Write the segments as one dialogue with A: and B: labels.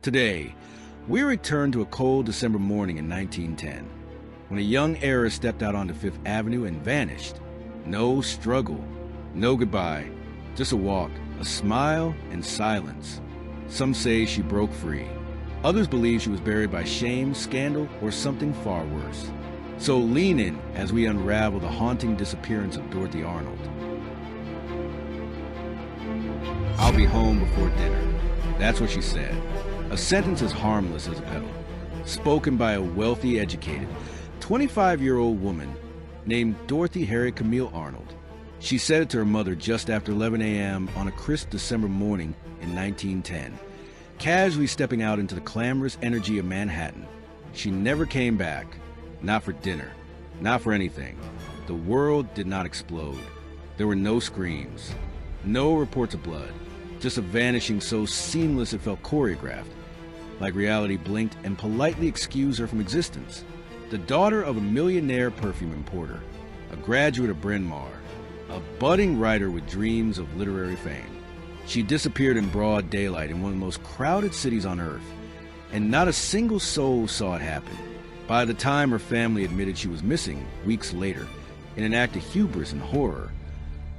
A: Today, we return to a cold December morning in 1910, when a young heiress stepped out onto Fifth Avenue and vanished. No struggle, no goodbye, just a walk, a smile, and silence. Some say she broke free. Others believe she was buried by shame, scandal, or something far worse. So lean in as we unravel the haunting disappearance of Dorothy Arnold. "I'll be home before dinner." That's what she said. A sentence as harmless as a petal, spoken by a wealthy, educated, 25-year-old woman named Dorothy Harriet Camille Arnold. She said it to her mother just after 11 a.m. on a crisp December morning in 1910, casually stepping out into the clamorous energy of Manhattan. She never came back. Not for dinner. Not for anything. The world did not explode. There were no screams. No reports of blood. Just a vanishing so seamless it felt choreographed. Like reality blinked and politely excused her from existence. The daughter of a millionaire perfume importer, a graduate of Bryn Mawr, a budding writer with dreams of literary fame. She disappeared in broad daylight in one of the most crowded cities on earth, and not a single soul saw it happen. By the time her family admitted she was missing, weeks later, in an act of hubris and horror,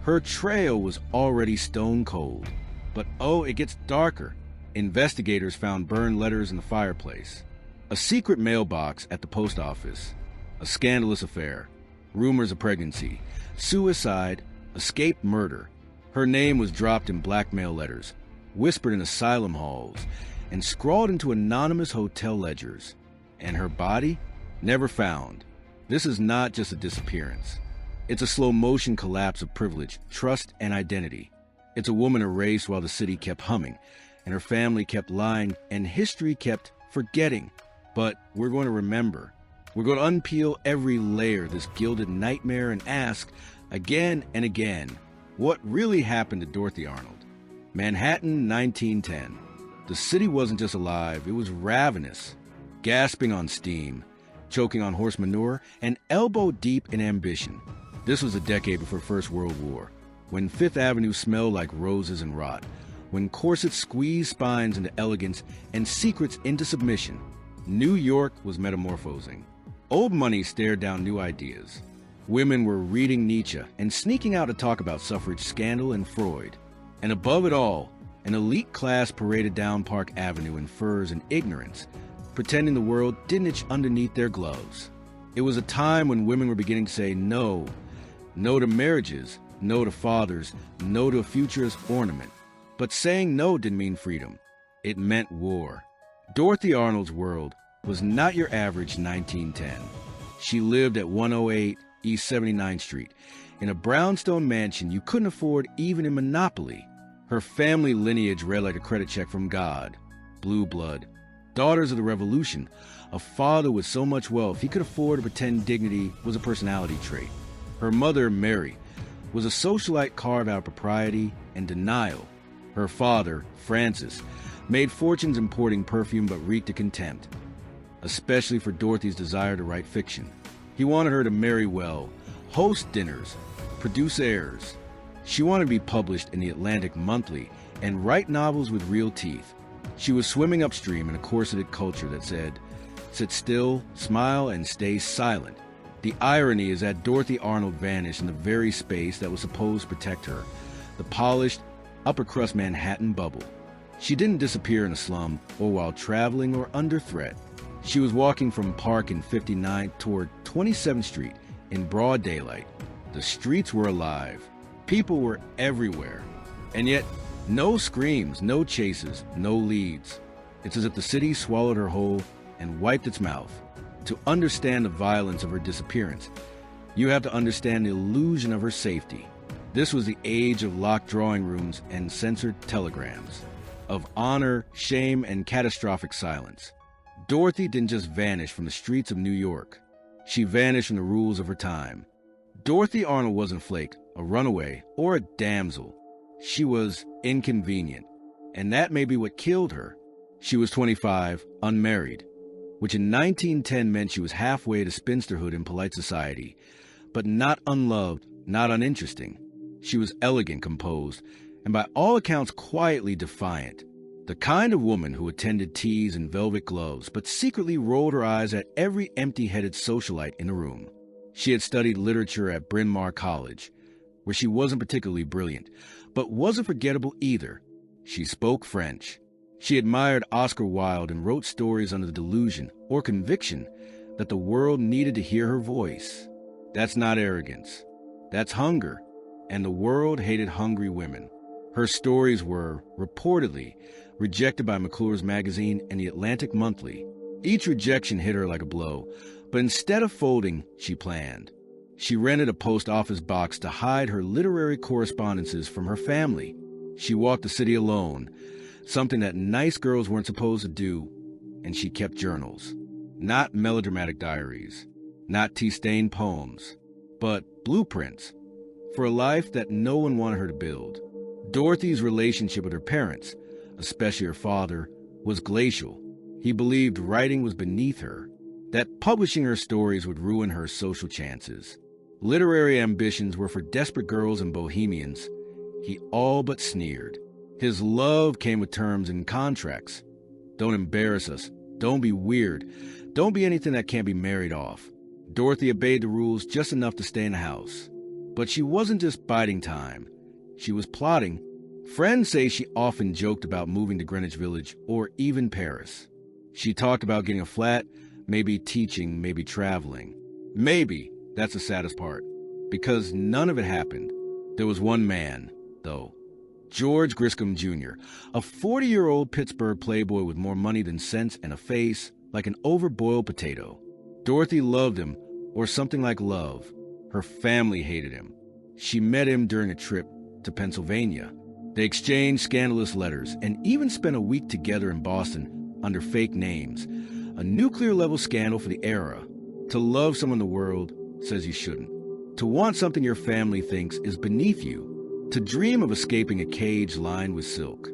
A: her trail was already stone cold. But oh, it gets darker. Investigators found burned letters in the fireplace, a secret mailbox at the post office, a scandalous affair, rumors of pregnancy, suicide, escaped murder. Her name was dropped in blackmail letters, whispered in asylum halls, and scrawled into anonymous hotel ledgers. And her body? Never found. This is not just a disappearance. It's a slow-motion collapse of privilege, trust, and identity. It's a woman erased while the city kept humming, and her family kept lying, and history kept forgetting. But we're going to remember. We're going to unpeel every layer of this gilded nightmare and ask, again and again, what really happened to Dorothy Arnold? Manhattan, 1910. The city wasn't just alive, it was ravenous, gasping on steam, choking on horse manure, and elbow-deep in ambition. This was a decade before First World War, when Fifth Avenue smelled like roses and rot, when corsets squeezed spines into elegance and secrets into submission. New York was metamorphosing. Old money stared down new ideas. Women were reading Nietzsche and sneaking out to talk about suffrage scandal and Freud. And above it all, an elite class paraded down Park Avenue in furs and ignorance, pretending the world didn't itch underneath their gloves. It was a time when women were beginning to say no. No to marriages, no to fathers, no to a future as ornament. But saying no didn't mean freedom. It meant war. Dorothy Arnold's world was not your average 1910. She lived at 108 East 79th Street, in a brownstone mansion you couldn't afford even in Monopoly. Her family lineage read like a credit check from God. Blue blood. Daughters of the Revolution. A father with so much wealth he could afford to pretend dignity was a personality trait. Her mother, Mary, was a socialite carved out of propriety and denial. Her father, Francis, made fortunes importing perfume but reeked of contempt, especially for Dorothy's desire to write fiction. He wanted her to marry well, host dinners, produce heirs. She wanted to be published in the Atlantic Monthly and write novels with real teeth. She was swimming upstream in a corseted culture that said, sit still, smile, and stay silent. The irony is that Dorothy Arnold vanished in the very space that was supposed to protect her, the polished, upper-crust Manhattan bubble. She didn't disappear in a slum or while traveling or under threat. She was walking from Park and 59th toward 27th Street in broad daylight. The streets were alive. People were everywhere. And yet, no screams, no chases, no leads. It's as if the city swallowed her whole and wiped its mouth. To understand the violence of her disappearance, you have to understand the illusion of her safety. This was the age of locked drawing rooms and censored telegrams, of honor, shame, and catastrophic silence. Dorothy didn't just vanish from the streets of New York. She vanished from the rules of her time. Dorothy Arnold wasn't Flake, a runaway, or a damsel. She was inconvenient, and that may be what killed her. She was 25, unmarried, which in 1910 meant she was halfway to spinsterhood in polite society, but not unloved, not uninteresting. She was elegant, composed, and by all accounts quietly defiant. The kind of woman who attended teas in velvet gloves, but secretly rolled her eyes at every empty-headed socialite in the room. She had studied literature at Bryn Mawr College, where she wasn't particularly brilliant, but wasn't forgettable either. She spoke French. She admired Oscar Wilde and wrote stories under the delusion or conviction that the world needed to hear her voice. That's not arrogance. That's hunger, and the world hated hungry women. Her stories were, reportedly, rejected by McClure's magazine and the Atlantic Monthly. Each rejection hit her like a blow, but instead of folding, she planned. She rented a post office box to hide her literary correspondences from her family. She walked the city alone, something that nice girls weren't supposed to do, and she kept journals. Not melodramatic diaries, not tea-stained poems, but blueprints for a life that no one wanted her to build. Dorothy's relationship with her parents, especially her father, was glacial. He believed writing was beneath her, that publishing her stories would ruin her social chances. Literary ambitions were for desperate girls and bohemians. He all but sneered. His love came with terms and contracts. Don't embarrass us. Don't be weird. Don't be anything that can't be married off. Dorothy obeyed the rules just enough to stay in the house. But she wasn't just biding time. She was plotting. Friends say she often joked about moving to Greenwich Village or even Paris. She talked about getting a flat, maybe teaching, maybe traveling. Maybe, that's the saddest part, because none of it happened. There was one man, though. George Griscom Jr., a 40-year-old Pittsburgh playboy with more money than sense and a face like an overboiled potato. Dorothy loved him, or something like love. Her family hated him. She met him during a trip to Pennsylvania. They exchanged scandalous letters and even spent a week together in Boston under fake names. A nuclear-level scandal for the era. To love someone the world says you shouldn't. To want something your family thinks is beneath you. To dream of escaping a cage lined with silk.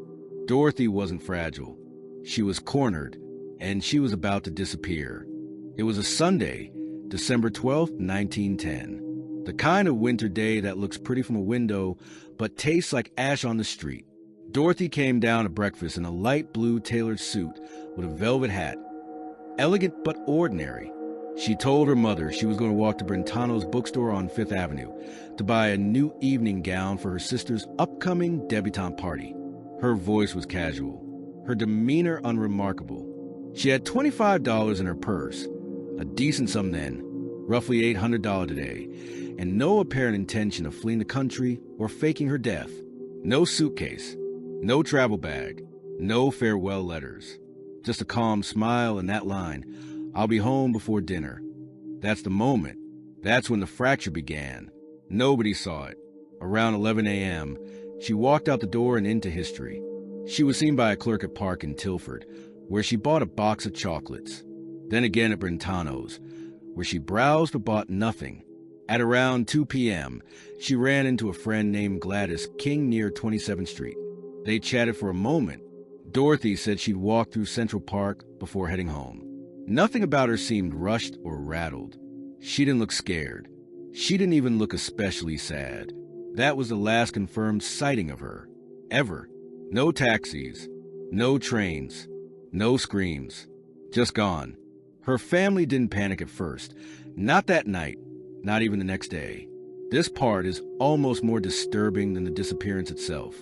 A: Dorothy wasn't fragile. She was cornered, and she was about to disappear. It was a Sunday, December 12th, 1910. The kind of winter day that looks pretty from a window, but tastes like ash on the street. Dorothy came down to breakfast in a light blue tailored suit with a velvet hat. Elegant but ordinary. She told her mother she was going to walk to Brentano's bookstore on Fifth Avenue to buy a new evening gown for her sister's upcoming debutante party. Her voice was casual, her demeanor unremarkable. She had $25 in her purse, a decent sum then, roughly $800 today, and no apparent intention of fleeing the country or faking her death. No suitcase, no travel bag, no farewell letters. Just a calm smile and that line, "I'll be home before dinner." That's the moment. That's when the fracture began. Nobody saw it. Around 11 a.m., she walked out the door and into history. She was seen by a clerk at Park in Tilford, where she bought a box of chocolates. Then again at Brentano's, where she browsed but bought nothing. At around 2 p.m., she ran into a friend named Gladys King near 27th Street. They chatted for a moment. Dorothy said she'd walk through Central Park before heading home. Nothing about her seemed rushed or rattled. She didn't look scared. She didn't even look especially sad. That was the last confirmed sighting of her. Ever. No taxis. No trains. No screams. Just gone. Her family didn't panic at first. Not that night. Not even the next day. This part is almost more disturbing than the disappearance itself.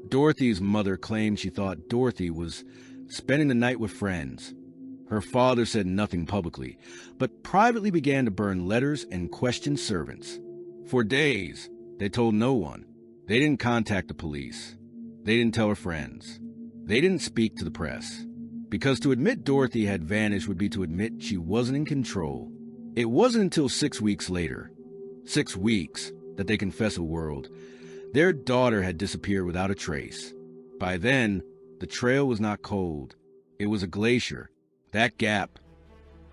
A: Dorothy's mother claimed she thought Dorothy was spending the night with friends. Her father said nothing publicly, but privately began to burn letters and question servants. For days, they told no one. They didn't contact the police. They didn't tell her friends. They didn't speak to the press. Because to admit Dorothy had vanished would be to admit she wasn't in control. It wasn't until 6 weeks later, 6 weeks, that they confessed the world. Their daughter had disappeared without a trace. By then, the trail was not cold. It was a glacier. That gap,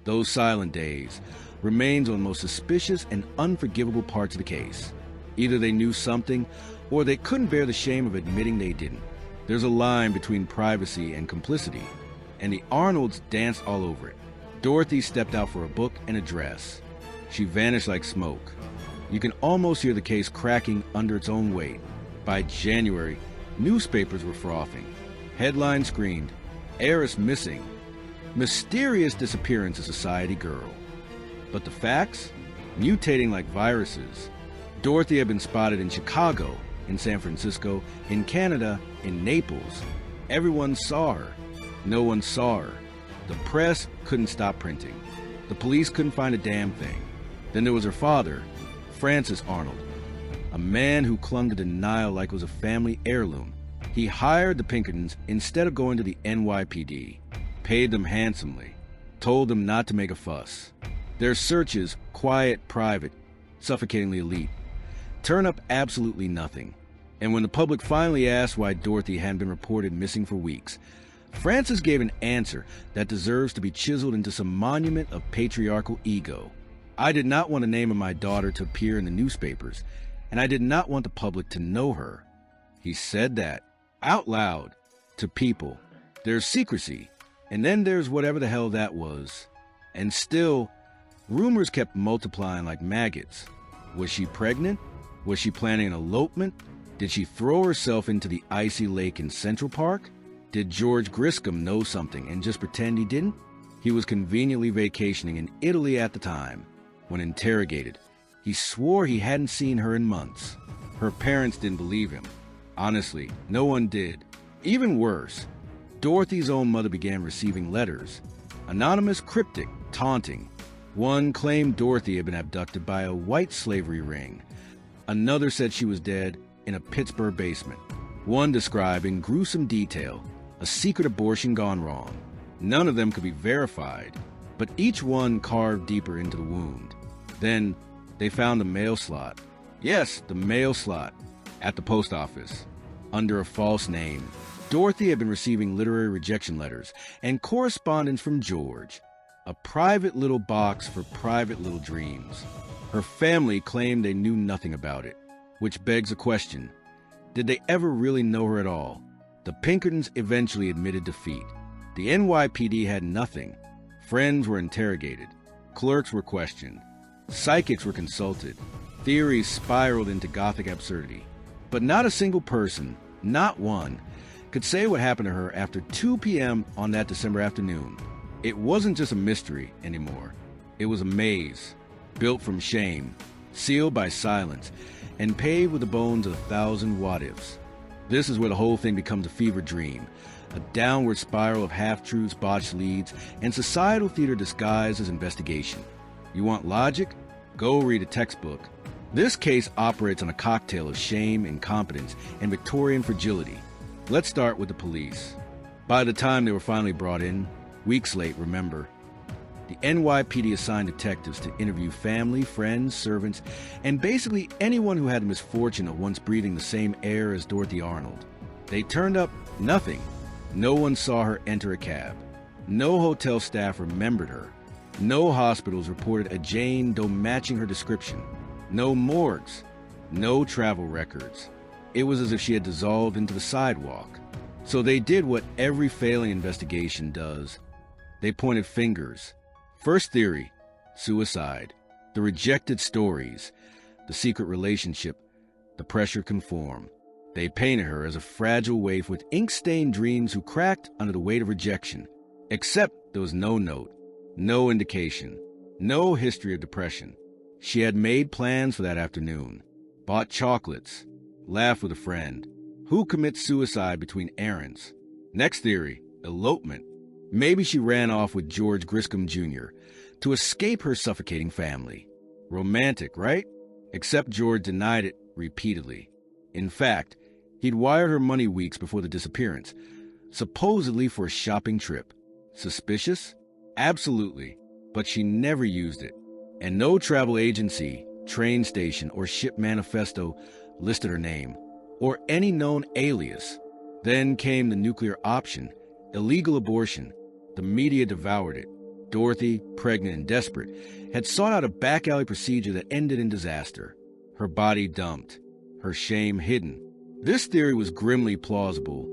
A: those silent days, remains one of the most suspicious and unforgivable parts of the case. Either they knew something, or they couldn't bear the shame of admitting they didn't. There's a line between privacy and complicity, and the Arnolds danced all over it. Dorothy stepped out for a book and a dress. She vanished like smoke. You can almost hear the case cracking under its own weight. By January, newspapers were frothing. Headline screamed, "Heiress missing. Mysterious disappearance of society girl." But the facts? Mutating like viruses. Dorothy had been spotted in Chicago, in San Francisco, in Canada, in Naples. Everyone saw her. No one saw her. The press couldn't stop printing. The police couldn't find a damn thing. Then there was her father, Francis Arnold, a man who clung to denial like it was a family heirloom. He hired the Pinkertons instead of going to the NYPD, paid them handsomely, told them not to make a fuss. Their searches, quiet, private, suffocatingly elite, turn up absolutely nothing. And when the public finally asked why Dorothy hadn't been reported missing for weeks, Francis gave an answer that deserves to be chiseled into some monument of patriarchal ego. "I did not want the name of my daughter to appear in the newspapers, and I did not want the public to know her." He said that, out loud, to people. There's secrecy, and then there's whatever the hell that was. And still, rumors kept multiplying like maggots. Was she pregnant? Was she planning an elopement? Did she throw herself into the icy lake in Central Park? Did George Griscom know something and just pretend he didn't? He was conveniently vacationing in Italy at the time. When interrogated, he swore he hadn't seen her in months. Her parents didn't believe him. Honestly, no one did. Even worse, Dorothy's own mother began receiving letters. Anonymous, cryptic, taunting. One claimed Dorothy had been abducted by a white slavery ring. Another said she was dead in a Pittsburgh basement. One described in gruesome detail a secret abortion gone wrong. None of them could be verified, but each one carved deeper into the wound. Then they found the mail slot. Yes, the mail slot at the post office under a false name. Dorothy had been receiving literary rejection letters and correspondence from George, a private little box for private little dreams. Her family claimed they knew nothing about it, which begs a question. Did they ever really know her at all? The Pinkertons eventually admitted defeat. The NYPD had nothing. Friends were interrogated. Clerks were questioned. Psychics were consulted. Theories spiraled into Gothic absurdity. But not a single person, not one, could say what happened to her after 2 p.m. on that December afternoon. It wasn't just a mystery anymore. It was a maze, built from shame, sealed by silence, and paved with the bones of 1,000 what-ifs. This is where the whole thing becomes a fever dream, a downward spiral of half-truths, botched leads, and societal theater disguised as investigation. You want logic? Go read a textbook. This case operates on a cocktail of shame, incompetence, and Victorian fragility. Let's start with the police. By the time they were finally brought in, weeks late, remember, the NYPD assigned detectives to interview family, friends, servants, and basically anyone who had the misfortune of once breathing the same air as Dorothy Arnold. They turned up nothing. No one saw her enter a cab. No hotel staff remembered her. No hospitals reported a Jane Doe matching her description. No morgues. No travel records. It was as if she had dissolved into the sidewalk. So they did what every failing investigation does. They pointed fingers. First theory, suicide. The rejected stories, the secret relationship, the pressure conform. They painted her as a fragile waif with ink-stained dreams who cracked under the weight of rejection. Except there was no note, no indication, no history of depression. She had made plans for that afternoon, bought chocolates, laughed with a friend. Who commits suicide between errands? Next theory, elopement. Maybe she ran off with George Griscom Jr. to escape her suffocating family. Romantic, right? Except George denied it repeatedly. In fact, he'd wired her money weeks before the disappearance, supposedly for a shopping trip. Suspicious? Absolutely. But she never used it. And no travel agency, train station, or ship manifesto listed her name, or any known alias. Then came the nuclear option, illegal abortion. The media devoured it. Dorothy, pregnant and desperate, had sought out a back alley procedure that ended in disaster. Her body dumped, her shame hidden. This theory was grimly plausible,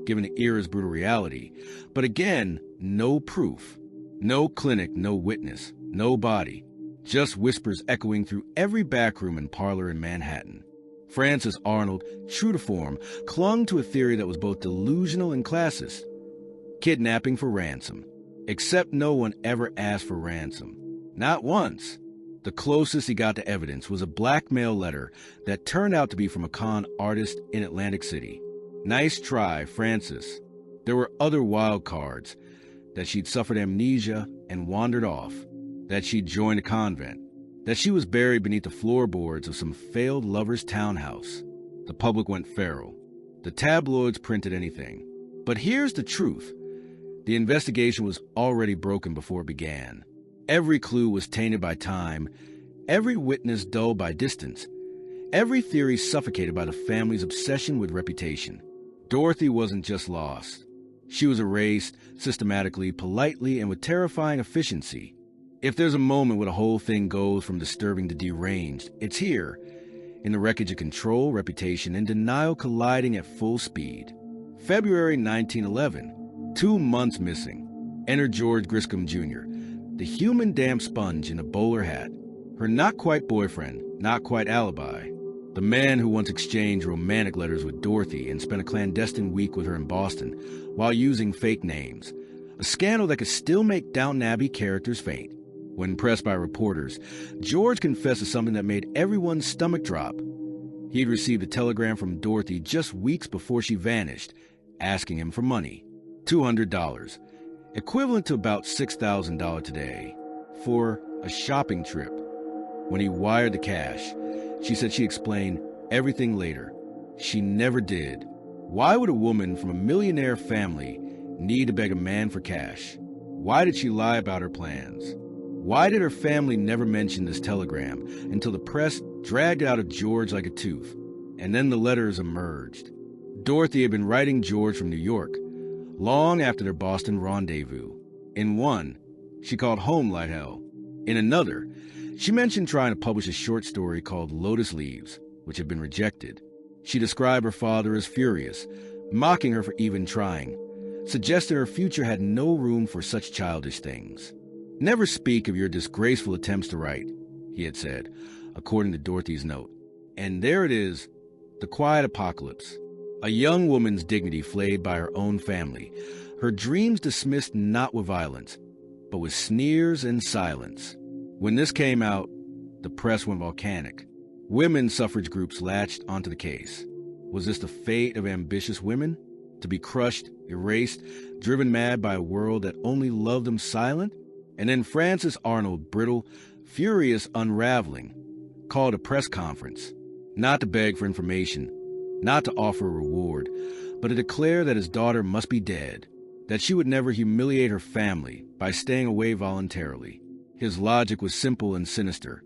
A: given the era's brutal reality. But again, no proof. No clinic, no witness, no body. Just whispers echoing through every backroom and parlor in Manhattan. Frances Arnold, true to form, clung to a theory that was both delusional and classist. Kidnapping for ransom. Except no one ever asked for ransom. Not once. The closest he got to evidence was a blackmail letter that turned out to be from a con artist in Atlantic City. Nice try, Frances. There were other wild cards. That she'd suffered amnesia and wandered off. That she'd joined a convent. That she was buried beneath the floorboards of some failed lover's townhouse. The public went feral. The tabloids printed anything. But here's the truth. The investigation was already broken before it began. Every clue was tainted by time, every witness dulled by distance, every theory suffocated by the family's obsession with reputation. Dorothy wasn't just lost. She was erased, systematically, politely, and with terrifying efficiency. If there's a moment where the whole thing goes from disturbing to deranged, it's here, in the wreckage of control, reputation, and denial colliding at full speed. February 1911, 2 months missing. Enter George Griscom Jr., the human damp sponge in a bowler hat. Her not-quite boyfriend, not-quite alibi. The man who once exchanged romantic letters with Dorothy and spent a clandestine week with her in Boston while using fake names. A scandal that could still make Downton Abbey characters faint. When pressed by reporters, George confessed to something that made everyone's stomach drop. He'd received a telegram from Dorothy just weeks before she vanished, asking him for money. $200, equivalent to about $6,000 today, for a shopping trip. When he wired the cash, she said she explained everything later. She never did. Why would a woman from a millionaire family need to beg a man for cash? Why did she lie about her plans? Why did her family never mention this telegram until the press dragged it out of George like a tooth? And then the letters emerged. Dorothy had been writing George from New York, long after their Boston rendezvous. In one, she called home like hell. In another, she mentioned trying to publish a short story called Lotus Leaves, which had been rejected. She described her father as furious, mocking her for even trying, suggested her future had no room for such childish things. "Never speak of your disgraceful attempts to write," he had said, according to Dorothy's note. And there it is, the quiet apocalypse. A young woman's dignity flayed by her own family, her dreams dismissed not with violence, but with sneers and silence. When this came out, the press went volcanic. Women's suffrage groups latched onto the case. Was this the fate of ambitious women? To be crushed, erased, driven mad by a world that only loved them silent? And then Frances Arnold, brittle, furious, unraveling, called a press conference, not to beg for information, not to offer a reward, but to declare that his daughter must be dead, that she would never humiliate her family by staying away voluntarily. His logic was simple and sinister.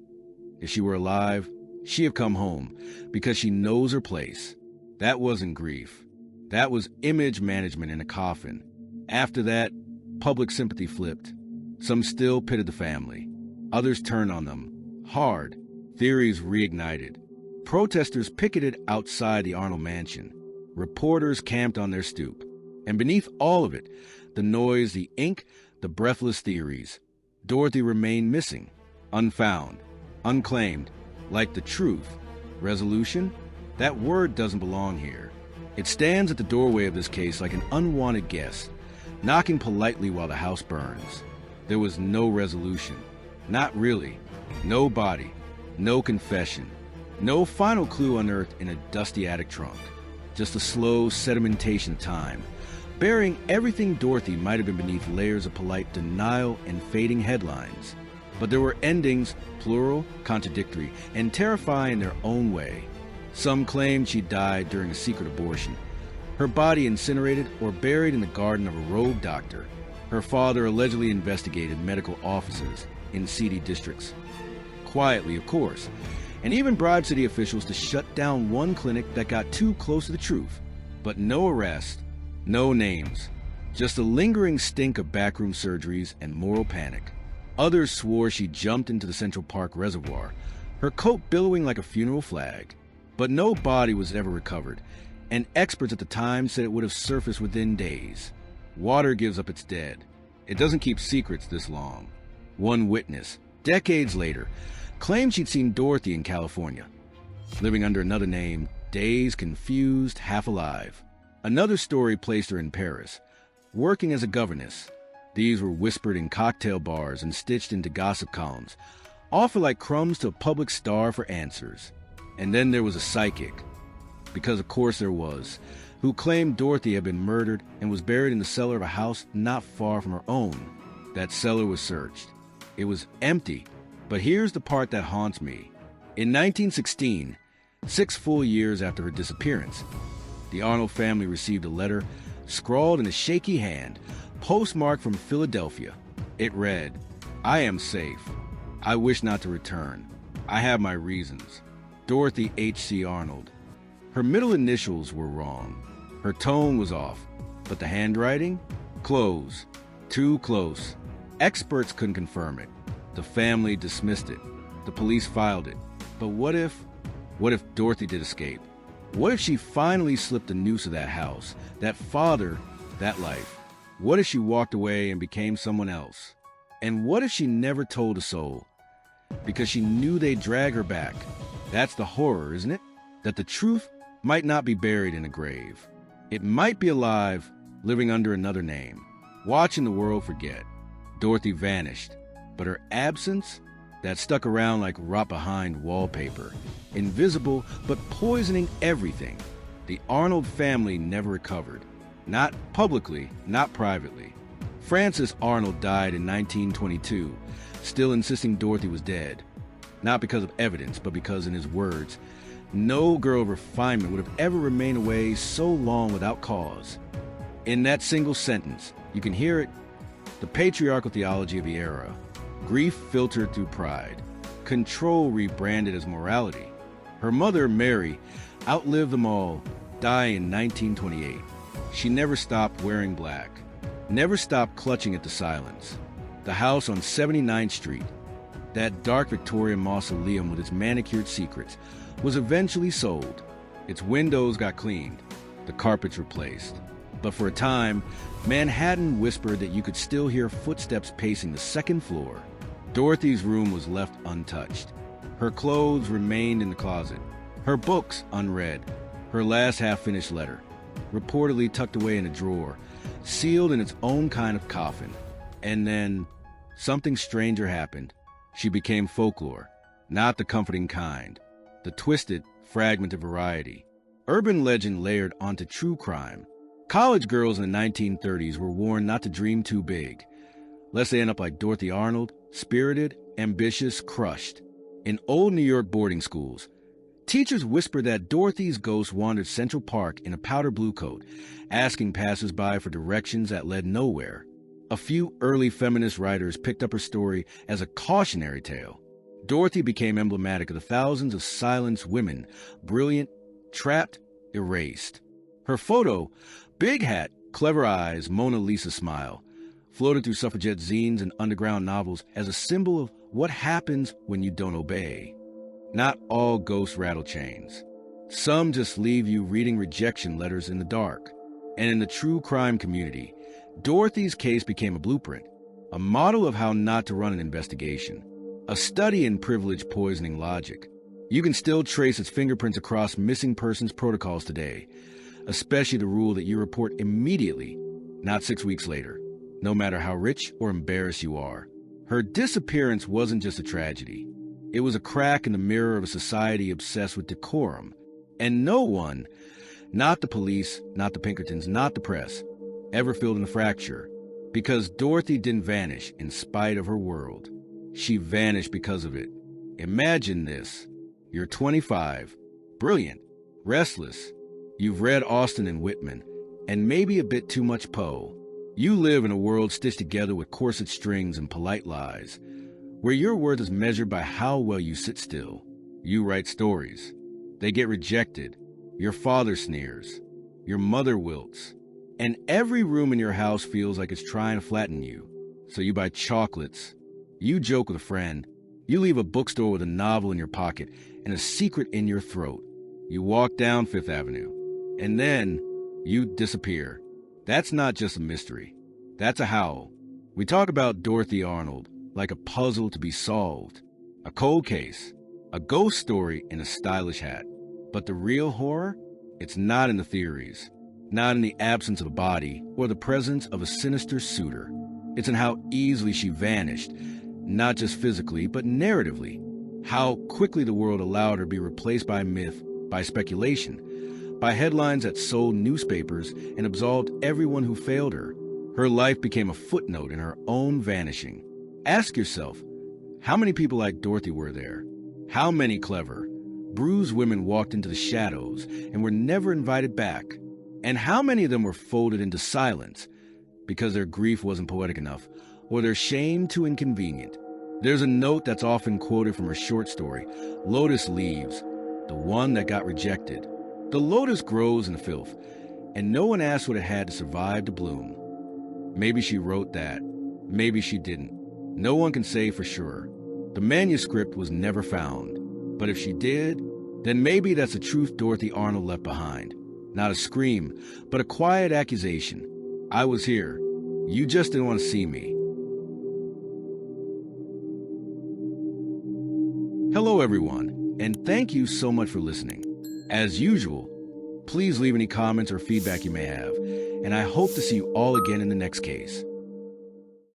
A: If she were alive, she'd have come home because she knows her place. That wasn't grief. That was image management in a coffin. After that, public sympathy flipped. Some still pitted the family. Others turned on them. Hard. Theories reignited. Protesters picketed outside the Arnold mansion. Reporters camped on their stoop. And beneath all of it, the noise, the ink, the breathless theories. Dorothy remained missing, unfound, unclaimed, like the truth. Resolution? That word doesn't belong here. It stands at the doorway of this case like an unwanted guest, knocking politely while the house burns. There was no resolution. Not really. No body. No confession. No final clue unearthed in a dusty attic trunk. Just a slow sedimentation of time, burying everything Dorothy might have been beneath layers of polite denial and fading headlines. But there were endings, plural, contradictory, and terrifying in their own way. Some claimed she died during a secret abortion, her body incinerated or buried in the garden of a rogue doctor. Her father allegedly investigated medical offices in seedy districts. Quietly, of course, and even bribed city officials to shut down one clinic that got too close to the truth. But no arrest, no names, just a lingering stink of backroom surgeries and moral panic. Others swore she jumped into the Central Park Reservoir, her coat billowing like a funeral flag. But no body was ever recovered, and experts at the time said it would have surfaced within days. Water gives up its dead. It doesn't keep secrets this long. One witness, decades later, claimed she'd seen Dorothy in California. living under another name, dazed, confused, half alive. Another story placed her in Paris, working as a governess. These were whispered in cocktail bars and stitched into gossip columns, offered like crumbs to a public star for answers. And then there was a psychic, because of course there was, who claimed Dorothy had been murdered and was buried in the cellar of a house not far from her own. That cellar was searched. It was empty. But here's the part that haunts me. In 1916, 6 full years after her disappearance, the Arnold family received a letter scrawled in a shaky hand, postmarked from Philadelphia. It read, "I am safe. I wish not to return. I have my reasons. Dorothy H.C. Arnold." Her middle initials were wrong. Her tone was off. But the handwriting? Close. Too close. Experts couldn't confirm it. The family dismissed it. The police filed it. But what if Dorothy did escape? What if she finally slipped the noose of that house, that father, that life? What if she walked away and became someone else? And what if she never told a soul? Because she knew they'd drag her back. That's the horror, isn't it? That the truth might not be buried in a grave. It might be alive, living under another name, watching the world forget. Dorothy vanished, but her absence, that stuck around like rot behind wallpaper, invisible but poisoning everything. The Arnold family never recovered. Not publicly, not privately. Francis Arnold died in 1922, still insisting Dorothy was dead. Not because of evidence, but because, in his words, no girl of refinement would have ever remained away so long without cause. In that single sentence, you can hear it, the patriarchal theology of the era. Grief filtered through pride. Control rebranded as morality. Her mother, Mary, outlived them all, dying in 1928. She never stopped wearing black. Never stopped clutching at the silence. The house on 79th Street, that dark Victorian mausoleum with its manicured secrets, was eventually sold. Its windows got cleaned, the carpets replaced. But for a time, Manhattan whispered that you could still hear footsteps pacing the second floor. Dorothy's room was left untouched. Her clothes remained in the closet, her books unread, her last half-finished letter, reportedly tucked away in a drawer, sealed in its own kind of coffin. And then, something stranger happened. She became folklore, not the comforting kind, the twisted, fragmented variety. Urban legend layered onto true crime. College girls in the 1930s were warned not to dream too big, lest they end up like Dorothy Arnold, spirited, ambitious, crushed. In old New York boarding schools, teachers whispered that Dorothy's ghost wandered Central Park in a powder blue coat, asking passers-by for directions that led nowhere. A few early feminist writers picked up her story as a cautionary tale. Dorothy became emblematic of the thousands of silenced women, brilliant, trapped, erased. Her photo, big hat, clever eyes, Mona Lisa smile, floated through suffragette zines and underground novels as a symbol of what happens when you don't obey. Not all ghosts rattle chains. Some just leave you reading rejection letters in the dark. And in the true crime community, Dorothy's case became a blueprint, a model of how not to run an investigation, a study in privilege poisoning logic. You can still trace its fingerprints across missing persons protocols today, especially the rule that you report immediately, not 6 weeks later, no matter how rich or embarrassed you are. Her disappearance wasn't just a tragedy. It was a crack in the mirror of a society obsessed with decorum. And no one, not the police, not the Pinkertons, not the press, ever filled in the fracture. Because Dorothy didn't vanish in spite of her world. She vanished because of it. Imagine this. You're 25, brilliant, restless. You've read Austen and Whitman, and maybe a bit too much Poe. You live in a world stitched together with corset strings and polite lies, where your worth is measured by how well you sit still. You write stories. They get rejected. Your father sneers. Your mother wilts. And every room in your house feels like it's trying to flatten you. So you buy chocolates. You joke with a friend. You leave a bookstore with a novel in your pocket and a secret in your throat. You walk down Fifth Avenue. And then you disappear. That's not just a mystery. That's a howl. We talk about Dorothy Arnold like a puzzle to be solved, a cold case, A ghost story in a stylish hat. But the real horror? It's not in the theories, not in the absence of a body or the presence of a sinister suitor. It's in how easily she vanished, not just physically, but narratively. How quickly the world allowed her to be replaced by myth, by speculation, by headlines that sold newspapers and absolved everyone who failed her. Her life became a footnote in her own vanishing. Ask yourself, how many people like Dorothy were there? How many clever, bruised women walked into the shadows and were never invited back? And how many of them were folded into silence because their grief wasn't poetic enough or their shame too inconvenient? There's a note that's often quoted from her short story, Lotus Leaves, the one that got rejected. The lotus grows in the filth, and no one asked what it had to survive to bloom. Maybe she wrote that. Maybe she didn't. No one can say for sure. The manuscript was never found. But if she did, then maybe that's the truth Dorothy Arnold left behind. Not a scream, but a quiet accusation. I was here. You just didn't want to see me. Hello, everyone, and thank you so much for listening. As usual, please leave any comments or feedback you may have, and I hope to see you all again in the next case.